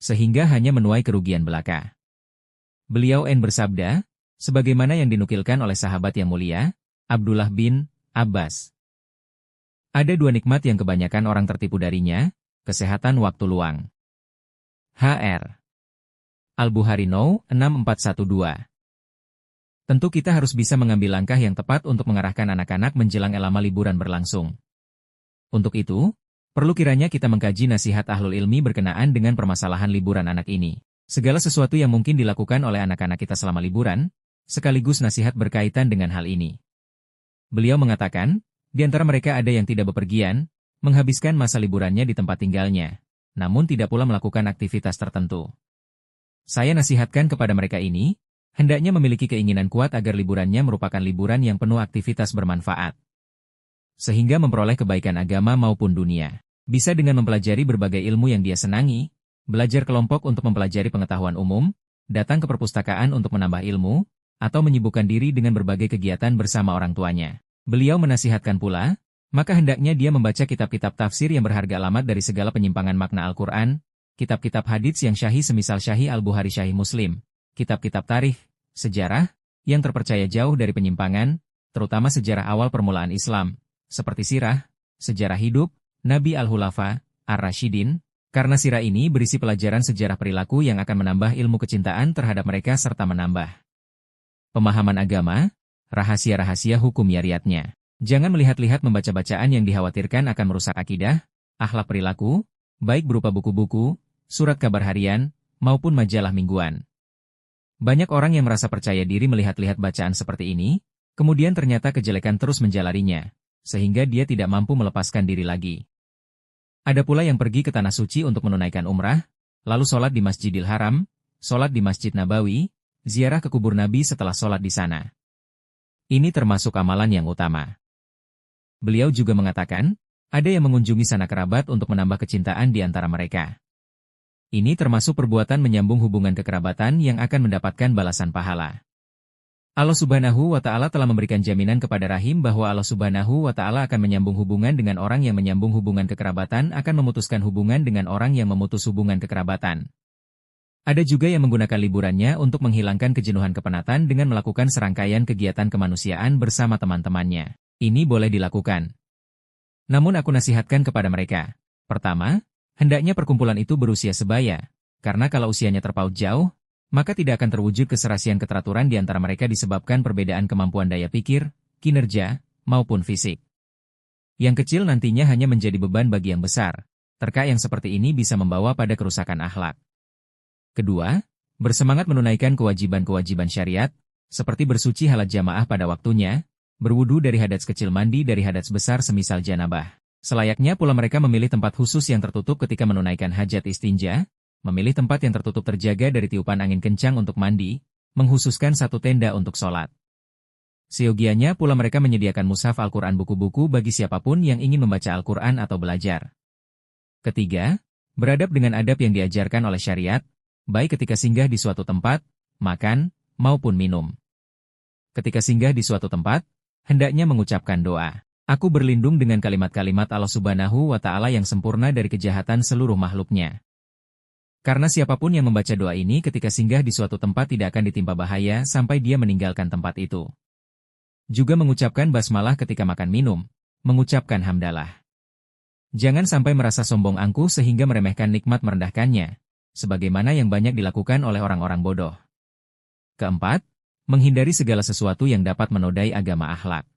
sehingga hanya menuai kerugian belaka. Beliau bersabda, sebagaimana yang dinukilkan oleh sahabat yang mulia, Abdullah bin Abbas. Ada dua nikmat yang kebanyakan orang tertipu darinya, kesehatan waktu luang. Hr. Al-Bukhari No. 6412. Tentu kita harus bisa mengambil langkah yang tepat untuk mengarahkan anak-anak menjelang lama liburan berlangsung. Untuk itu, perlu kiranya kita mengkaji nasihat ahlul ilmi berkenaan dengan permasalahan liburan anak ini. Segala sesuatu yang mungkin dilakukan oleh anak-anak kita selama liburan, sekaligus nasihat berkaitan dengan hal ini. Beliau mengatakan, di antara mereka ada yang tidak bepergian, menghabiskan masa liburannya di tempat tinggalnya, namun tidak pula melakukan aktivitas tertentu. Saya nasihatkan kepada mereka ini, hendaknya memiliki keinginan kuat agar liburannya merupakan liburan yang penuh aktivitas bermanfaat, sehingga memperoleh kebaikan agama maupun dunia. Bisa dengan mempelajari berbagai ilmu yang dia senangi, belajar kelompok untuk mempelajari pengetahuan umum, datang ke perpustakaan untuk menambah ilmu, atau menyibukkan diri dengan berbagai kegiatan bersama orang tuanya. Beliau menasihatkan pula, maka hendaknya dia membaca kitab-kitab tafsir yang berharga alamat dari segala penyimpangan makna Al-Quran, kitab-kitab hadits yang syahih semisal Syahih Al-Bukhari Syahih Muslim, kitab-kitab tarikh, sejarah, yang terpercaya jauh dari penyimpangan, terutama sejarah awal permulaan Islam, seperti sirah, sejarah hidup, Nabi Al-Hulafa, Ar-Rashidin, karena sirah ini berisi pelajaran sejarah perilaku yang akan menambah ilmu kecintaan terhadap mereka serta menambah pemahaman agama, rahasia-rahasia hukum syariatnya. Jangan melihat-lihat membaca bacaan yang dikhawatirkan akan merusak akidah, akhlak perilaku, baik berupa buku-buku, surat kabar harian, maupun majalah mingguan. Banyak orang yang merasa percaya diri melihat-lihat bacaan seperti ini, kemudian ternyata kejelekan terus menjalarinya, sehingga dia tidak mampu melepaskan diri lagi. Ada pula yang pergi ke Tanah Suci untuk menunaikan umrah, lalu sholat di Masjidil Haram, sholat di Masjid Nabawi, ziarah ke kubur Nabi setelah sholat di sana. Ini termasuk amalan yang utama. Beliau juga mengatakan, ada yang mengunjungi sanak kerabat untuk menambah kecintaan di antara mereka. Ini termasuk perbuatan menyambung hubungan kekerabatan yang akan mendapatkan balasan pahala. Allah Subhanahu wa Ta'ala telah memberikan jaminan kepada rahim bahwa Allah Subhanahu wa Ta'ala akan menyambung hubungan dengan orang yang menyambung hubungan kekerabatan akan memutuskan hubungan dengan orang yang memutus hubungan kekerabatan. Ada juga yang menggunakan liburannya untuk menghilangkan kejenuhan kepenatan dengan melakukan serangkaian kegiatan kemanusiaan bersama teman-temannya. Ini boleh dilakukan. Namun aku nasihatkan kepada mereka. Pertama, hendaknya perkumpulan itu berusia sebaya, karena kalau usianya terpaut jauh, maka tidak akan terwujud keserasian keteraturan di antara mereka disebabkan perbedaan kemampuan daya pikir, kinerja, maupun fisik. Yang kecil nantinya hanya menjadi beban bagi yang besar. Terka yang seperti ini bisa membawa pada kerusakan akhlak. Kedua, bersemangat menunaikan kewajiban-kewajiban syariat, seperti bersuci halat jamaah pada waktunya, berwudu dari hadats kecil, mandi dari hadats besar semisal janabah. Selayaknya pula mereka memilih tempat khusus yang tertutup ketika menunaikan hajat istinja, memilih tempat yang tertutup terjaga dari tiupan angin kencang untuk mandi, menghususkan satu tenda untuk sholat. Seyogianya pula mereka menyediakan mushaf Al-Quran, buku-buku bagi siapapun yang ingin membaca Al-Quran atau belajar. Ketiga, beradab dengan adab yang diajarkan oleh syariat, baik ketika singgah di suatu tempat, makan, maupun minum. Ketika singgah di suatu tempat, hendaknya mengucapkan doa. Aku berlindung dengan kalimat-kalimat Allah Subhanahu wa Ta'ala yang sempurna dari kejahatan seluruh makhluknya. Karena siapapun yang membaca doa ini ketika singgah di suatu tempat tidak akan ditimpa bahaya sampai dia meninggalkan tempat itu. Juga mengucapkan basmalah ketika makan minum, mengucapkan hamdalah. Jangan sampai merasa sombong angkuh sehingga meremehkan nikmat merendahkannya, sebagaimana yang banyak dilakukan oleh orang-orang bodoh. Keempat, menghindari segala sesuatu yang dapat menodai agama akhlak.